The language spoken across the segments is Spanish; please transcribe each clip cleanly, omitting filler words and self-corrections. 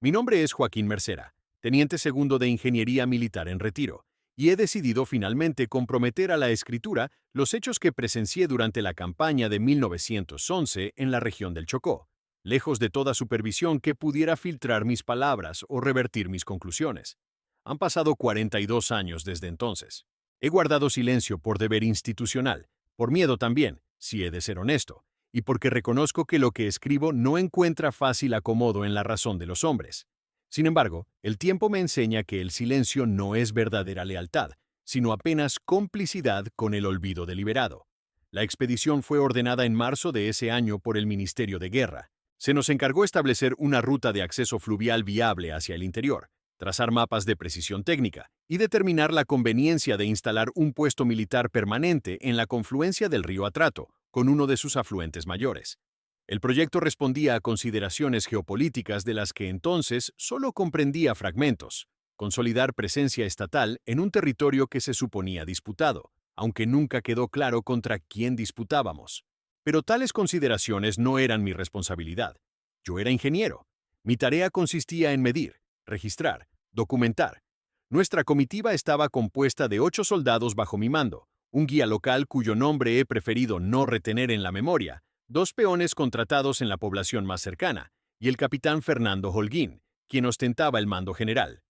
Mi nombre es Joaquín Mercera, teniente segundo de Ingeniería Militar en retiro, y he decidido finalmente comprometer a la escritura los hechos que presencié durante la campaña de 1911 en la región del Chocó, lejos de toda supervisión que pudiera filtrar mis palabras o revertir mis conclusiones. Han pasado 42 años desde entonces. He guardado silencio por deber institucional, por miedo también, si he de ser honesto, y porque reconozco que lo que escribo no encuentra fácil acomodo en la razón de los hombres. Sin embargo, el tiempo me enseña que el silencio no es verdadera lealtad, sino apenas complicidad con el olvido deliberado. La expedición fue ordenada en marzo de ese año por el Ministerio de Guerra. Se nos encargó establecer una ruta de acceso fluvial viable hacia el interior, trazar mapas de precisión técnica y determinar la conveniencia de instalar un puesto militar permanente en la confluencia del río Atrato, con uno de sus afluentes mayores. El proyecto respondía a consideraciones geopolíticas de las que entonces solo comprendía fragmentos: consolidar presencia estatal en un territorio que se suponía disputado, aunque nunca quedó claro contra quién disputábamos. Pero tales consideraciones no eran mi responsabilidad. Yo era ingeniero. Mi tarea consistía en medir, registrar, documentar. Nuestra comitiva estaba compuesta de 8 soldados bajo mi mando, un guía local cuyo nombre he preferido no retener en la memoria, 2 peones contratados en la población más cercana, y el capitán Fernando Holguín, quien ostentaba el mando general.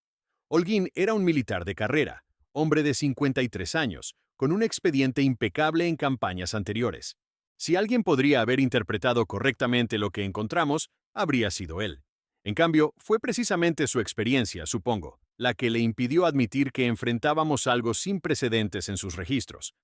Holguín era un militar de carrera, hombre de 53 años, con un expediente impecable en campañas anteriores. Si alguien podría haber interpretado correctamente lo que encontramos, habría sido él. En cambio, fue precisamente su experiencia, supongo, la que le impidió admitir que enfrentábamos algo sin precedentes en sus registros.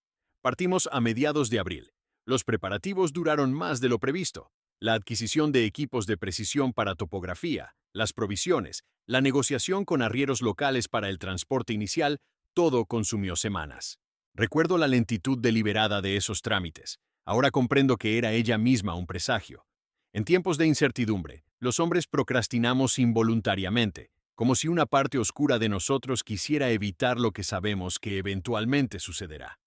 Partimos a mediados de abril. Los preparativos duraron más de lo previsto. La adquisición de equipos de precisión para topografía, las provisiones, la negociación con arrieros locales para el transporte inicial, todo consumió semanas. Recuerdo la lentitud deliberada de esos trámites. Ahora comprendo que era ella misma un presagio. En tiempos de incertidumbre, los hombres procrastinamos involuntariamente, como si una parte oscura de nosotros quisiera evitar lo que sabemos que eventualmente sucederá.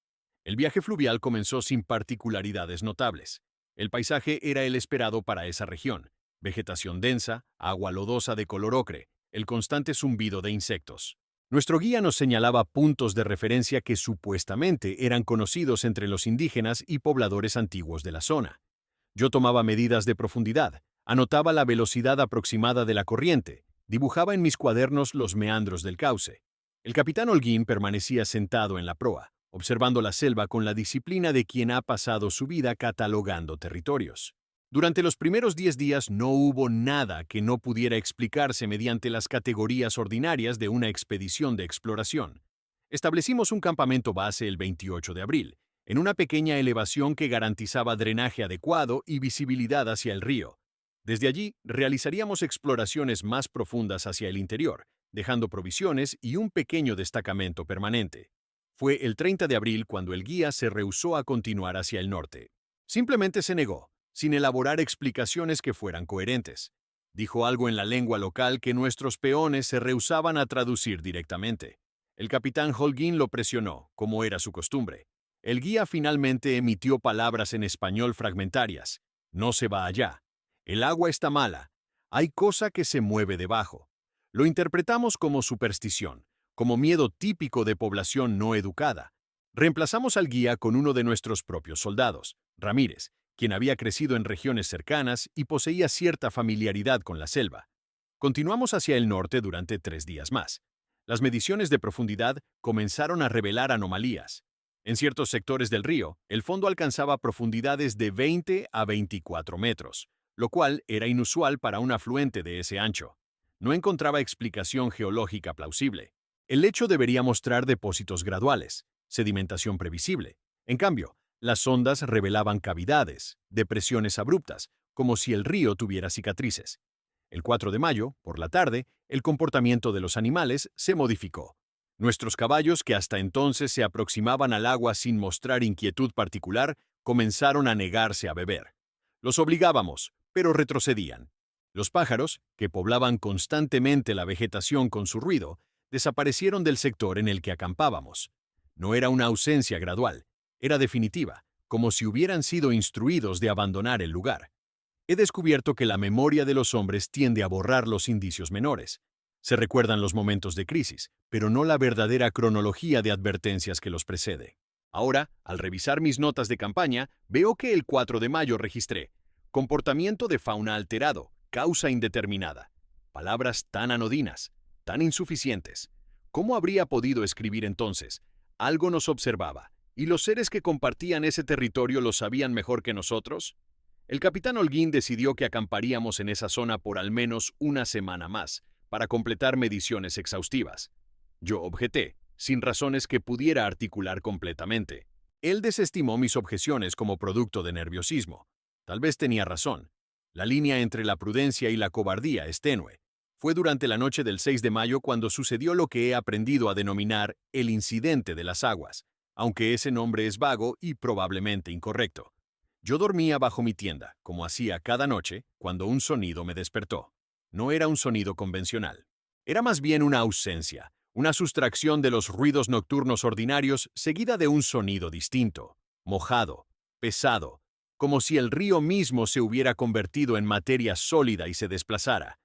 El viaje fluvial comenzó sin particularidades notables. El paisaje era el esperado para esa región: vegetación densa, agua lodosa de color ocre, el constante zumbido de insectos. Nuestro guía nos señalaba puntos de referencia que supuestamente eran conocidos entre los indígenas y pobladores antiguos de la zona. Yo tomaba medidas de profundidad, anotaba la velocidad aproximada de la corriente, dibujaba en mis cuadernos los meandros del cauce. El capitán Holguín permanecía sentado en la proa, observando la selva con la disciplina de quien ha pasado su vida catalogando territorios. Durante los primeros 10 días no hubo nada que no pudiera explicarse mediante las categorías ordinarias de una expedición de exploración. Establecimos un campamento base el 28 de abril, en una pequeña elevación que garantizaba drenaje adecuado y visibilidad hacia el río. Desde allí realizaríamos exploraciones más profundas hacia el interior, dejando provisiones y un pequeño destacamento permanente. Fue el 30 de abril cuando el guía se rehusó a continuar hacia el norte. Simplemente se negó, sin elaborar explicaciones que fueran coherentes. Dijo algo en la lengua local que nuestros peones se rehusaban a traducir directamente. El capitán Holguín lo presionó, como era su costumbre. El guía finalmente emitió palabras en español fragmentarias. No se va allá. El agua está mala. Hay cosa que se mueve debajo. Lo interpretamos como superstición, como miedo típico de población no educada. Reemplazamos al guía con uno de nuestros propios soldados, Ramírez, quien había crecido en regiones cercanas y poseía cierta familiaridad con la selva. Continuamos hacia el norte durante 3 días más. Las mediciones de profundidad comenzaron a revelar anomalías. En ciertos sectores del río, el fondo alcanzaba profundidades de 20 a 24 metros, lo cual era inusual para un afluente de ese ancho. No encontraba explicación geológica plausible. El lecho debería mostrar depósitos graduales, sedimentación previsible. En cambio, las ondas revelaban cavidades, depresiones abruptas, como si el río tuviera cicatrices. El 4 de mayo, por la tarde, el comportamiento de los animales se modificó. Nuestros caballos, que hasta entonces se aproximaban al agua sin mostrar inquietud particular, comenzaron a negarse a beber. Los obligábamos, pero retrocedían. Los pájaros, que poblaban constantemente la vegetación con su ruido, desaparecieron del sector en el que acampábamos. No era una ausencia gradual, era definitiva, como si hubieran sido instruidos de abandonar el lugar. He descubierto que la memoria de los hombres tiende a borrar los indicios menores. Se recuerdan los momentos de crisis, pero no la verdadera cronología de advertencias que los precede. Ahora, al revisar mis notas de campaña, veo que el 4 de mayo registré comportamiento de fauna alterado, causa indeterminada. Palabras tan anodinas, tan insuficientes. ¿Cómo habría podido escribir entonces? Algo nos observaba, ¿y los seres que compartían ese territorio lo sabían mejor que nosotros? El capitán Holguín decidió que acamparíamos en esa zona por al menos una semana más, para completar mediciones exhaustivas. Yo objeté, sin razones que pudiera articular completamente. Él desestimó mis objeciones como producto de nerviosismo. Tal vez tenía razón. La línea entre la prudencia y la cobardía es tenue. Fue durante la noche del 6 de mayo cuando sucedió lo que he aprendido a denominar el incidente de las aguas, aunque ese nombre es vago y probablemente incorrecto. Yo dormía bajo mi tienda, como hacía cada noche, cuando un sonido me despertó. No era un sonido convencional. Era más bien una ausencia, una sustracción de los ruidos nocturnos ordinarios seguida de un sonido distinto, mojado, pesado, como si el río mismo se hubiera convertido en materia sólida y se desplazara.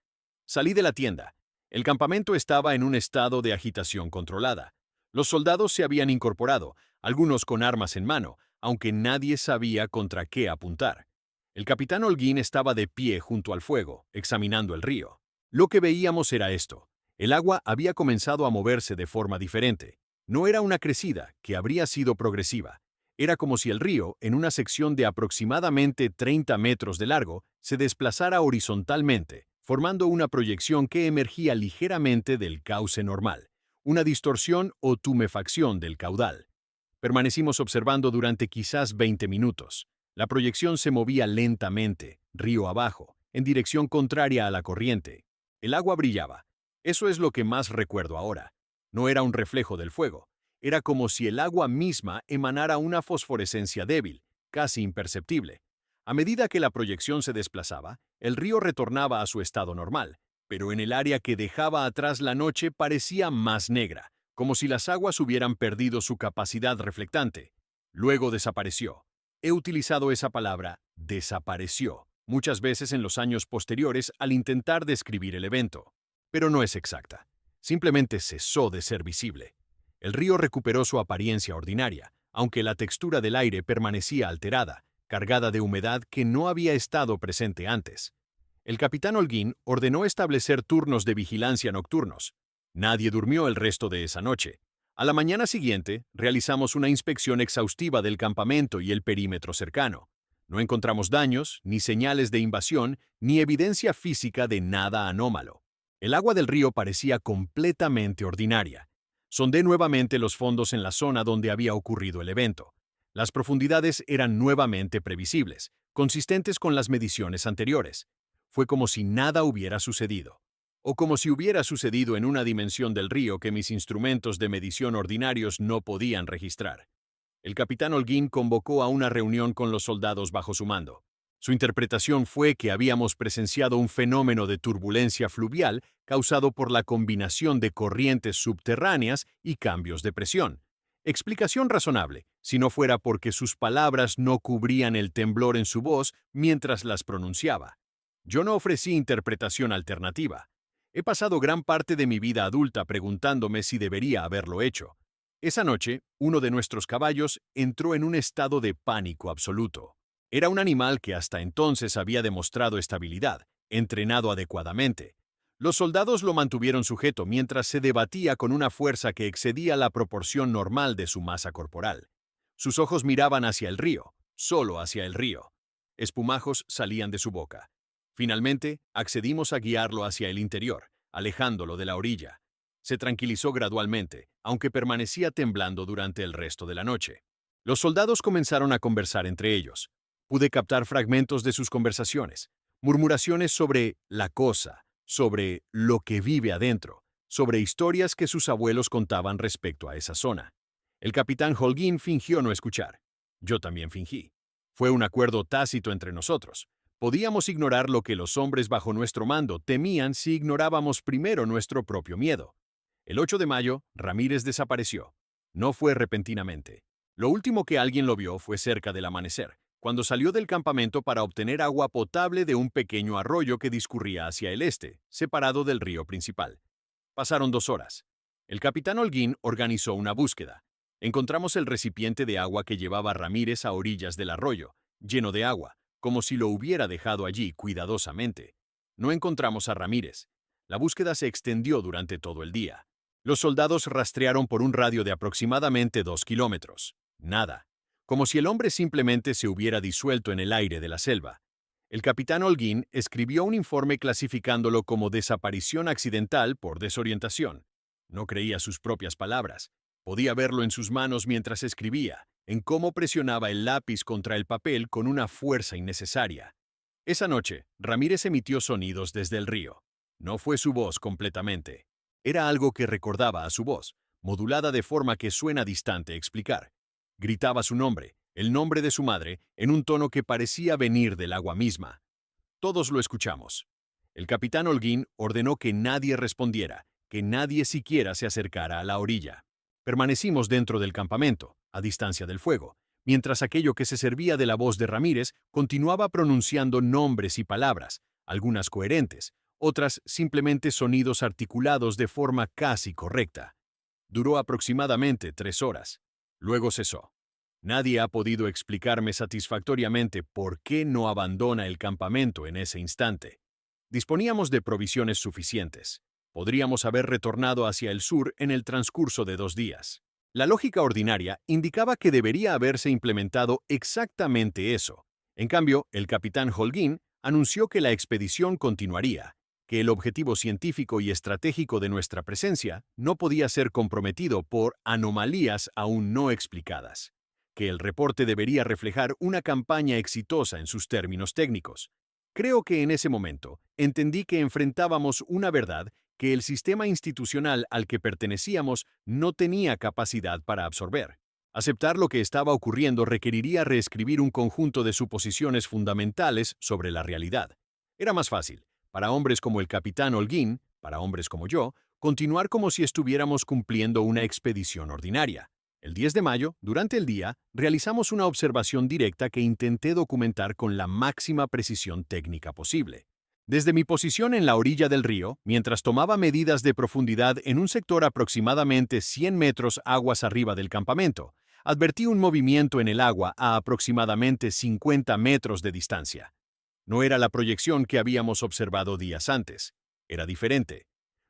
Salí de la tienda. El campamento estaba en un estado de agitación controlada. Los soldados se habían incorporado, algunos con armas en mano, aunque nadie sabía contra qué apuntar. El capitán Holguín estaba de pie junto al fuego, examinando el río. Lo que veíamos era esto. El agua había comenzado a moverse de forma diferente. No era una crecida, que habría sido progresiva. Era como si el río, en una sección de aproximadamente 30 metros de largo, se desplazara horizontalmente, formando una proyección que emergía ligeramente del cauce normal, una distorsión o tumefacción del caudal. Permanecimos observando durante quizás 20 minutos. La proyección se movía lentamente, río abajo, en dirección contraria a la corriente. El agua brillaba. Eso es lo que más recuerdo ahora. No era un reflejo del fuego. Era como si el agua misma emanara una fosforescencia débil, casi imperceptible. A medida que la proyección se desplazaba, el río retornaba a su estado normal, pero en el área que dejaba atrás la noche parecía más negra, como si las aguas hubieran perdido su capacidad reflectante. Luego desapareció. He utilizado esa palabra, desapareció, muchas veces en los años posteriores al intentar describir el evento. Pero no es exacta. Simplemente cesó de ser visible. El río recuperó su apariencia ordinaria, aunque la textura del aire permanecía alterada, cargada de humedad que no había estado presente antes. El capitán Holguín ordenó establecer turnos de vigilancia nocturnos. Nadie durmió el resto de esa noche. A la mañana siguiente, realizamos una inspección exhaustiva del campamento y el perímetro cercano. No encontramos daños, ni señales de invasión, ni evidencia física de nada anómalo. El agua del río parecía completamente ordinaria. Sondé nuevamente los fondos en la zona donde había ocurrido el evento. Las profundidades eran nuevamente previsibles, consistentes con las mediciones anteriores. Fue como si nada hubiera sucedido. O como si hubiera sucedido en una dimensión del río que mis instrumentos de medición ordinarios no podían registrar. El capitán Holguín convocó a una reunión con los soldados bajo su mando. Su interpretación fue que habíamos presenciado un fenómeno de turbulencia fluvial causado por la combinación de corrientes subterráneas y cambios de presión. Explicación razonable, si no fuera porque sus palabras no cubrían el temblor en su voz mientras las pronunciaba. Yo no ofrecí interpretación alternativa. He pasado gran parte de mi vida adulta preguntándome si debería haberlo hecho. Esa noche, uno de nuestros caballos entró en un estado de pánico absoluto. Era un animal que hasta entonces había demostrado estabilidad, entrenado adecuadamente. Los soldados lo mantuvieron sujeto mientras se debatía con una fuerza que excedía la proporción normal de su masa corporal. Sus ojos miraban hacia el río, solo hacia el río. Espumajos salían de su boca. Finalmente, accedimos a guiarlo hacia el interior, alejándolo de la orilla. Se tranquilizó gradualmente, aunque permanecía temblando durante el resto de la noche. Los soldados comenzaron a conversar entre ellos. Pude captar fragmentos de sus conversaciones, murmuraciones sobre la cosa, sobre lo que vive adentro, sobre historias que sus abuelos contaban respecto a esa zona. El capitán Holguín fingió no escuchar. Yo también fingí. Fue un acuerdo tácito entre nosotros. Podíamos ignorar lo que los hombres bajo nuestro mando temían si ignorábamos primero nuestro propio miedo. El 8 de mayo, Ramírez desapareció. No fue repentinamente. Lo último que alguien lo vio fue cerca del amanecer, cuando salió del campamento para obtener agua potable de un pequeño arroyo que discurría hacia el este, separado del río principal. Pasaron 2 horas. El capitán Holguín organizó una búsqueda. Encontramos el recipiente de agua que llevaba Ramírez a orillas del arroyo, lleno de agua, como si lo hubiera dejado allí cuidadosamente. No encontramos a Ramírez. La búsqueda se extendió durante todo el día. Los soldados rastrearon por un radio de aproximadamente 2 kilómetros. Nada. Como si el hombre simplemente se hubiera disuelto en el aire de la selva. El capitán Holguín escribió un informe clasificándolo como desaparición accidental por desorientación. No creía sus propias palabras. Podía verlo en sus manos mientras escribía, en cómo presionaba el lápiz contra el papel con una fuerza innecesaria. Esa noche, Ramírez emitió sonidos desde el río. No fue su voz completamente. Era algo que recordaba a su voz, modulada de forma que suena distante explicar. Gritaba su nombre, el nombre de su madre, en un tono que parecía venir del agua misma. Todos lo escuchamos. El capitán Holguín ordenó que nadie respondiera, que nadie siquiera se acercara a la orilla. Permanecimos dentro del campamento, a distancia del fuego, mientras aquello que se servía de la voz de Ramírez continuaba pronunciando nombres y palabras, algunas coherentes, otras simplemente sonidos articulados de forma casi correcta. Duró aproximadamente 3 horas. Luego cesó. Nadie ha podido explicarme satisfactoriamente por qué no abandona el campamento en ese instante. Disponíamos de provisiones suficientes. Podríamos haber retornado hacia el sur en el transcurso de 2 días. La lógica ordinaria indicaba que debería haberse implementado exactamente eso. En cambio, el capitán Holguín anunció que la expedición continuaría, que el objetivo científico y estratégico de nuestra presencia no podía ser comprometido por anomalías aún no explicadas, que el reporte debería reflejar una campaña exitosa en sus términos técnicos. Creo que en ese momento entendí que enfrentábamos una verdad que el sistema institucional al que pertenecíamos no tenía capacidad para absorber. Aceptar lo que estaba ocurriendo requeriría reescribir un conjunto de suposiciones fundamentales sobre la realidad. Era más fácil, para hombres como el capitán Holguín, para hombres como yo, continuar como si estuviéramos cumpliendo una expedición ordinaria. El 10 de mayo, durante el día, realizamos una observación directa que intenté documentar con la máxima precisión técnica posible. Desde mi posición en la orilla del río, mientras tomaba medidas de profundidad en un sector aproximadamente 100 metros aguas arriba del campamento, advertí un movimiento en el agua a aproximadamente 50 metros de distancia. No era la proyección que habíamos observado días antes. Era diferente.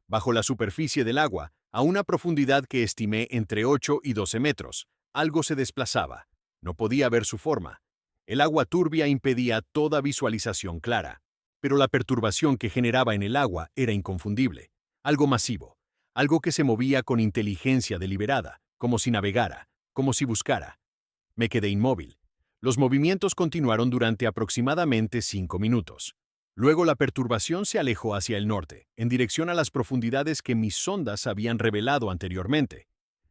Bajo la superficie del agua, a una profundidad que estimé entre 8 y 12 metros, algo se desplazaba. No podía ver su forma. El agua turbia impedía toda visualización clara. Pero la perturbación que generaba en el agua era inconfundible. Algo masivo. Algo que se movía con inteligencia deliberada, como si navegara, como si buscara. Me quedé inmóvil. Los movimientos continuaron durante aproximadamente 5 minutos. Luego la perturbación se alejó hacia el norte, en dirección a las profundidades que mis sondas habían revelado anteriormente.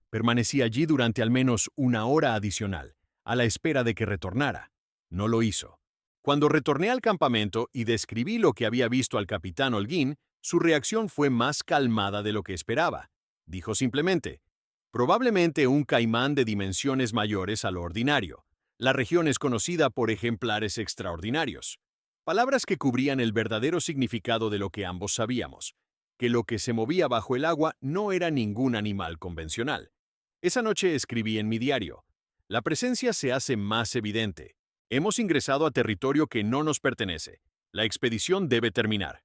Permanecí allí durante al menos una hora adicional, a la espera de que retornara. No lo hizo. Cuando retorné al campamento y describí lo que había visto al capitán Holguín, su reacción fue más calmada de lo que esperaba. Dijo simplemente, probablemente un caimán de dimensiones mayores a lo ordinario. La región es conocida por ejemplares extraordinarios. Palabras que cubrían el verdadero significado de lo que ambos sabíamos, que lo que se movía bajo el agua no era ningún animal convencional. Esa noche escribí en mi diario, la presencia se hace más evidente. Hemos ingresado a territorio que no nos pertenece. La expedición debe terminar.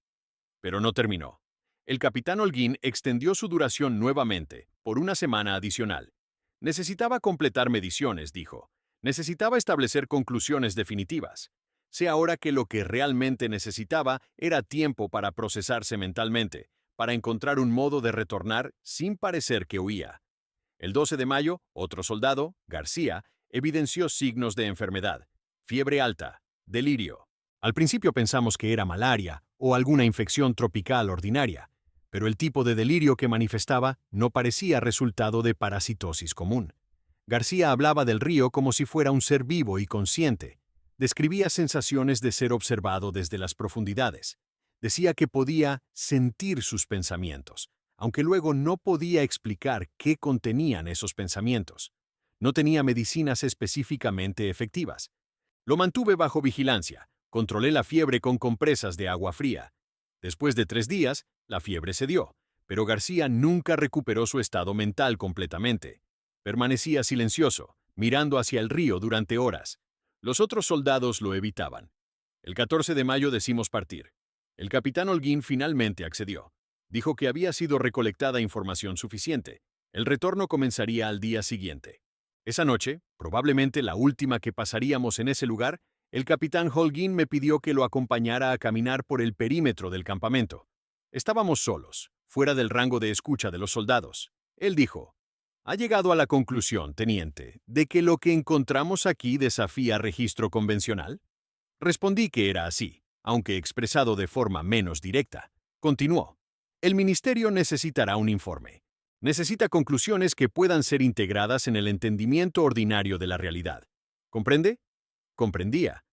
Pero no terminó. El capitán Holguín extendió su duración nuevamente, por una semana adicional. Necesitaba completar mediciones, dijo. Necesitaba establecer conclusiones definitivas. Sé ahora que lo que realmente necesitaba era tiempo para procesarse mentalmente, para encontrar un modo de retornar sin parecer que huía. El 12 de mayo, otro soldado, García, evidenció signos de enfermedad. Fiebre alta, delirio. Al principio pensamos que era malaria o alguna infección tropical ordinaria, pero el tipo de delirio que manifestaba no parecía resultado de parasitosis común. García hablaba del río como si fuera un ser vivo y consciente. Describía sensaciones de ser observado desde las profundidades. Decía que podía sentir sus pensamientos, aunque luego no podía explicar qué contenían esos pensamientos. No tenía medicinas específicamente efectivas. Lo mantuve bajo vigilancia, controlé la fiebre con compresas de agua fría. Después de 3 días, la fiebre cedió, pero García nunca recuperó su estado mental completamente. Permanecía silencioso, mirando hacia el río durante horas. Los otros soldados lo evitaban. El 14 de mayo decimos partir. El capitán Holguín finalmente accedió. Dijo que había sido recolectada información suficiente. El retorno comenzaría al día siguiente. Esa noche, probablemente la última que pasaríamos en ese lugar, el capitán Holguín me pidió que lo acompañara a caminar por el perímetro del campamento. Estábamos solos, fuera del rango de escucha de los soldados. Él dijo: «Ha llegado a la conclusión, teniente, de que lo que encontramos aquí desafía registro convencional». Respondí que era así, aunque expresado de forma menos directa. Continuó: «El ministerio necesitará un informe. Necesita conclusiones que puedan ser integradas en el entendimiento ordinario de la realidad. ¿Comprende?». Comprendía.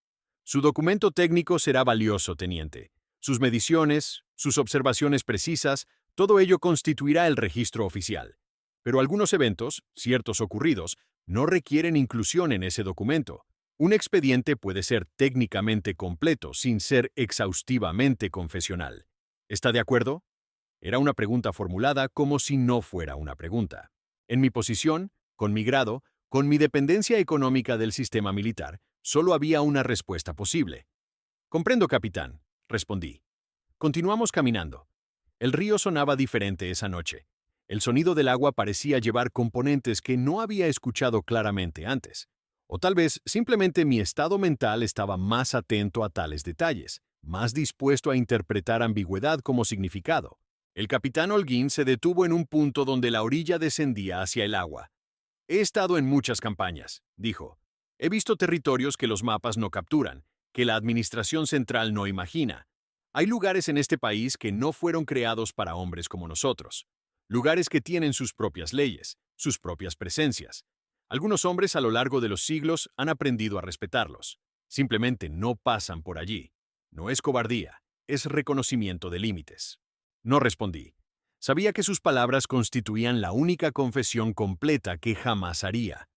«Su documento técnico será valioso, teniente. Sus mediciones, sus observaciones precisas, todo ello constituirá el registro oficial. Pero algunos eventos, ciertos ocurridos, no requieren inclusión en ese documento. Un expediente puede ser técnicamente completo sin ser exhaustivamente confesional. ¿Está de acuerdo?». Era una pregunta formulada como si no fuera una pregunta. En mi posición, con mi grado, con mi dependencia económica del sistema militar, solo había una respuesta posible. «Comprendo, capitán», respondí. Continuamos caminando. El río sonaba diferente esa noche. El sonido del agua parecía llevar componentes que no había escuchado claramente antes. O tal vez simplemente mi estado mental estaba más atento a tales detalles, más dispuesto a interpretar ambigüedad como significado. El capitán Holguín se detuvo en un punto donde la orilla descendía hacia el agua. «He estado en muchas campañas», dijo. «He visto territorios que los mapas no capturan, que la administración central no imagina. Hay lugares en este país que no fueron creados para hombres como nosotros. Lugares que tienen sus propias leyes, sus propias presencias. Algunos hombres a lo largo de los siglos han aprendido a respetarlos. Simplemente no pasan por allí. No es cobardía, es reconocimiento de límites». No respondí. Sabía que sus palabras constituían la única confesión completa que jamás haría.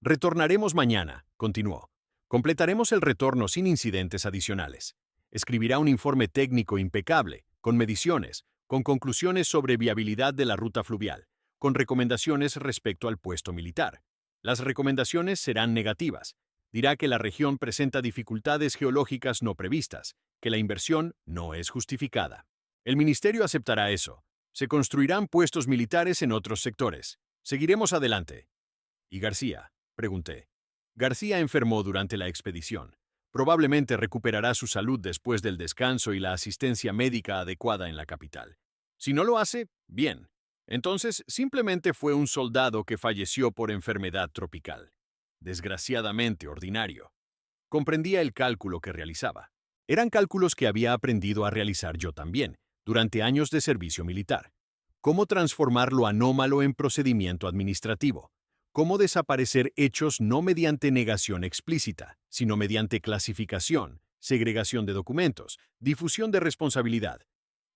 «Retornaremos mañana», continuó. «Completaremos el retorno sin incidentes adicionales. Escribirá un informe técnico impecable, con mediciones, con conclusiones sobre viabilidad de la ruta fluvial, con recomendaciones respecto al puesto militar. Las recomendaciones serán negativas. Dirá que la región presenta dificultades geológicas no previstas, que la inversión no es justificada. El ministerio aceptará eso. Se construirán puestos militares en otros sectores. Seguiremos adelante». «¿Y García?», pregunté. «García enfermó durante la expedición. Probablemente recuperará su salud después del descanso y la asistencia médica adecuada en la capital. Si no lo hace, bien. Entonces simplemente fue un soldado que falleció por enfermedad tropical. Desgraciadamente ordinario». Comprendía el cálculo que realizaba. Eran cálculos que había aprendido a realizar yo también, durante años de servicio militar. Cómo transformar lo anómalo en procedimiento administrativo. Cómo desaparecer hechos no mediante negación explícita, sino mediante clasificación, segregación de documentos, difusión de responsabilidad.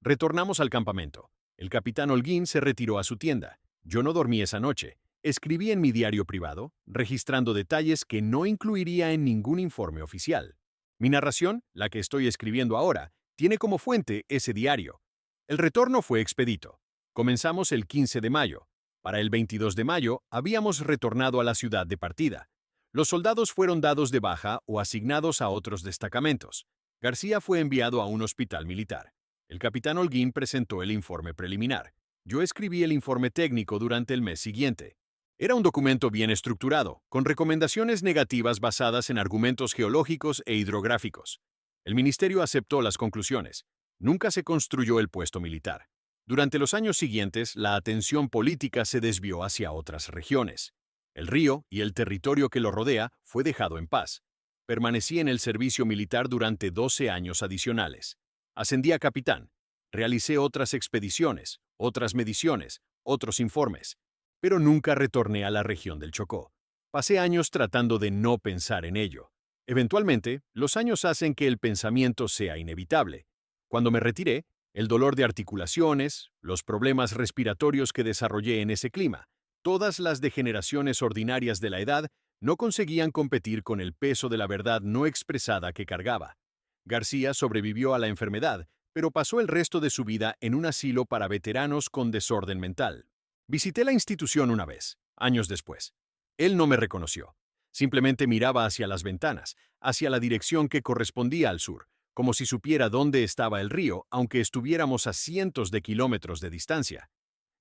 Retornamos al campamento. El capitán Holguín se retiró a su tienda. Yo no dormí esa noche. Escribí en mi diario privado, registrando detalles que no incluiría en ningún informe oficial. Mi narración, la que estoy escribiendo ahora, tiene como fuente ese diario. El retorno fue expedito. Comenzamos el 15 de mayo. Para el 22 de mayo habíamos retornado a la ciudad de partida. Los soldados fueron dados de baja o asignados a otros destacamentos. García fue enviado a un hospital militar. El capitán Holguín presentó el informe preliminar. Yo escribí el informe técnico durante el mes siguiente. Era un documento bien estructurado, con recomendaciones negativas basadas en argumentos geológicos e hidrográficos. El ministerio aceptó las conclusiones. Nunca se construyó el puesto militar. Durante los años siguientes, la atención política se desvió hacia otras regiones. El río y el territorio que lo rodea fue dejado en paz. Permanecí en el servicio militar durante 12 años adicionales. Ascendí a capitán. Realicé otras expediciones, otras mediciones, otros informes, pero nunca retorné a la región del Chocó. Pasé años tratando de no pensar en ello. Eventualmente, los años hacen que el pensamiento sea inevitable. Cuando me retiré, el dolor de articulaciones, los problemas respiratorios que desarrollé en ese clima, todas las degeneraciones ordinarias de la edad No conseguían competir con el peso de la verdad no expresada que cargaba. García sobrevivió a la enfermedad, pero pasó el resto de su vida en un asilo para veteranos con desorden mental. Visité la institución una vez, años después. Él no me reconoció. Simplemente miraba hacia las ventanas, hacia la dirección que correspondía al sur, como si supiera dónde estaba el río, aunque estuviéramos a cientos de kilómetros de distancia.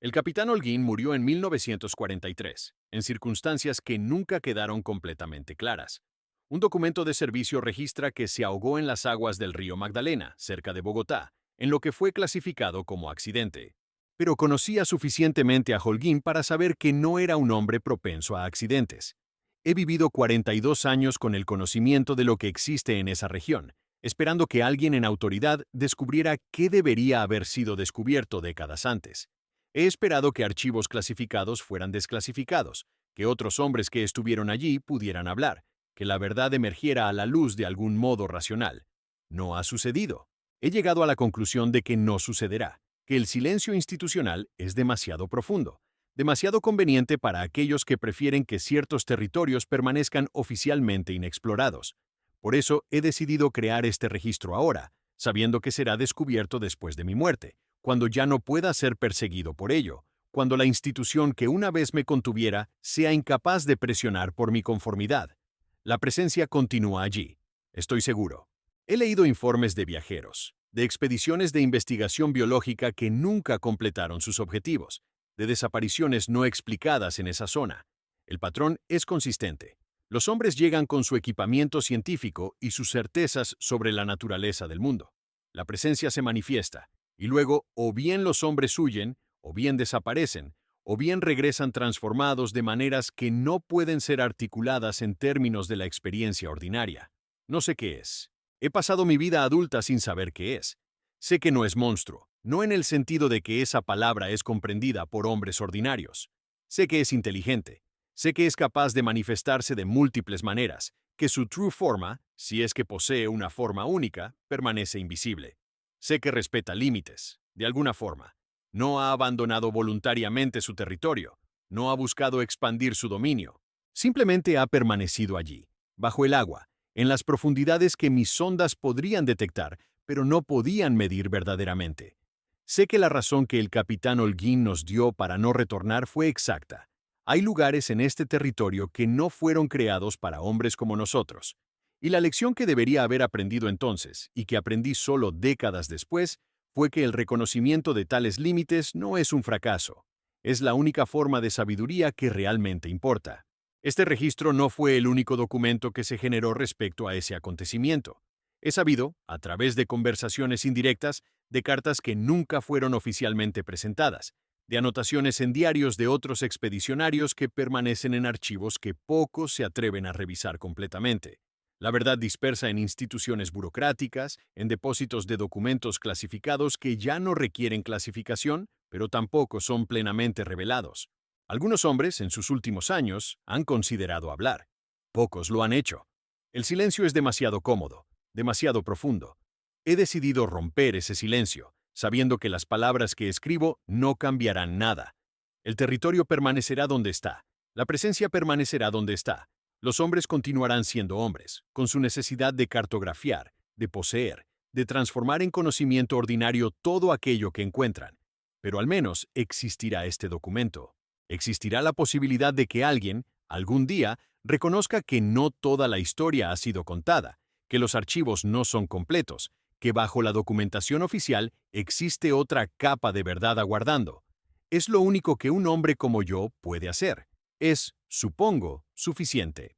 El capitán Holguín murió en 1943, en circunstancias que nunca quedaron completamente claras. Un documento de servicio registra que se ahogó en las aguas del río Magdalena, cerca de Bogotá, en lo que fue clasificado como accidente. Pero conocía suficientemente a Holguín para saber que no era un hombre propenso a accidentes. He vivido 42 años con el conocimiento de lo que existe en esa región, esperando que alguien en autoridad descubriera qué debería haber sido descubierto décadas antes. He esperado que archivos clasificados fueran desclasificados, que otros hombres que estuvieron allí pudieran hablar, que la verdad emergiera a la luz de algún modo racional. No ha sucedido. He llegado a la conclusión de que no sucederá, que el silencio institucional es demasiado profundo, demasiado conveniente para aquellos que prefieren que ciertos territorios permanezcan oficialmente inexplorados. Por eso he decidido crear este registro ahora, sabiendo que será descubierto después de mi muerte, cuando ya no pueda ser perseguido por ello, cuando la institución que una vez me contuviera sea incapaz de presionar por mi conformidad. La presencia continúa allí, estoy seguro. He leído informes de viajeros, de expediciones de investigación biológica que nunca completaron sus objetivos, de desapariciones no explicadas en esa zona. El patrón es consistente. Los hombres llegan con su equipamiento científico y sus certezas sobre la naturaleza del mundo. La presencia se manifiesta, y luego o bien los hombres huyen, o bien desaparecen, o bien regresan transformados de maneras que no pueden ser articuladas en términos de la experiencia ordinaria. No sé qué es. He pasado mi vida adulta sin saber qué es. Sé que no es monstruo, no en el sentido de que esa palabra es comprendida por hombres ordinarios. Sé que es inteligente. Sé que es capaz de manifestarse de múltiples maneras, que su true forma, si es que posee una forma única, permanece invisible. Sé que respeta límites, de alguna forma. No ha abandonado voluntariamente su territorio, no ha buscado expandir su dominio. Simplemente ha permanecido allí, bajo el agua, en las profundidades que mis sondas podrían detectar, pero no podían medir verdaderamente. Sé que la razón que el capitán Holguín nos dio para no retornar fue exacta. Hay lugares en este territorio que no fueron creados para hombres como nosotros. Y la lección que debería haber aprendido entonces, y que aprendí solo décadas después, fue que el reconocimiento de tales límites no es un fracaso. Es la única forma de sabiduría que realmente importa. Este registro no fue el único documento que se generó respecto a ese acontecimiento. He sabido, a través de conversaciones indirectas, de cartas que nunca fueron oficialmente presentadas, de anotaciones en diarios de otros expedicionarios que permanecen en archivos que pocos se atreven a revisar completamente. La verdad dispersa en instituciones burocráticas, en depósitos de documentos clasificados que ya no requieren clasificación, pero tampoco son plenamente revelados. Algunos hombres, en sus últimos años, han considerado hablar. Pocos lo han hecho. El silencio es demasiado cómodo, demasiado profundo. He decidido romper ese silencio, sabiendo que las palabras que escribo no cambiarán nada. El territorio permanecerá donde está. La presencia permanecerá donde está. Los hombres continuarán siendo hombres, con su necesidad de cartografiar, de poseer, de transformar en conocimiento ordinario todo aquello que encuentran. Pero al menos existirá este documento. Existirá la posibilidad de que alguien, algún día, reconozca que no toda la historia ha sido contada, que los archivos no son completos, que bajo la documentación oficial existe otra capa de verdad aguardando. Es lo único que un hombre como yo puede hacer. Es, supongo, suficiente.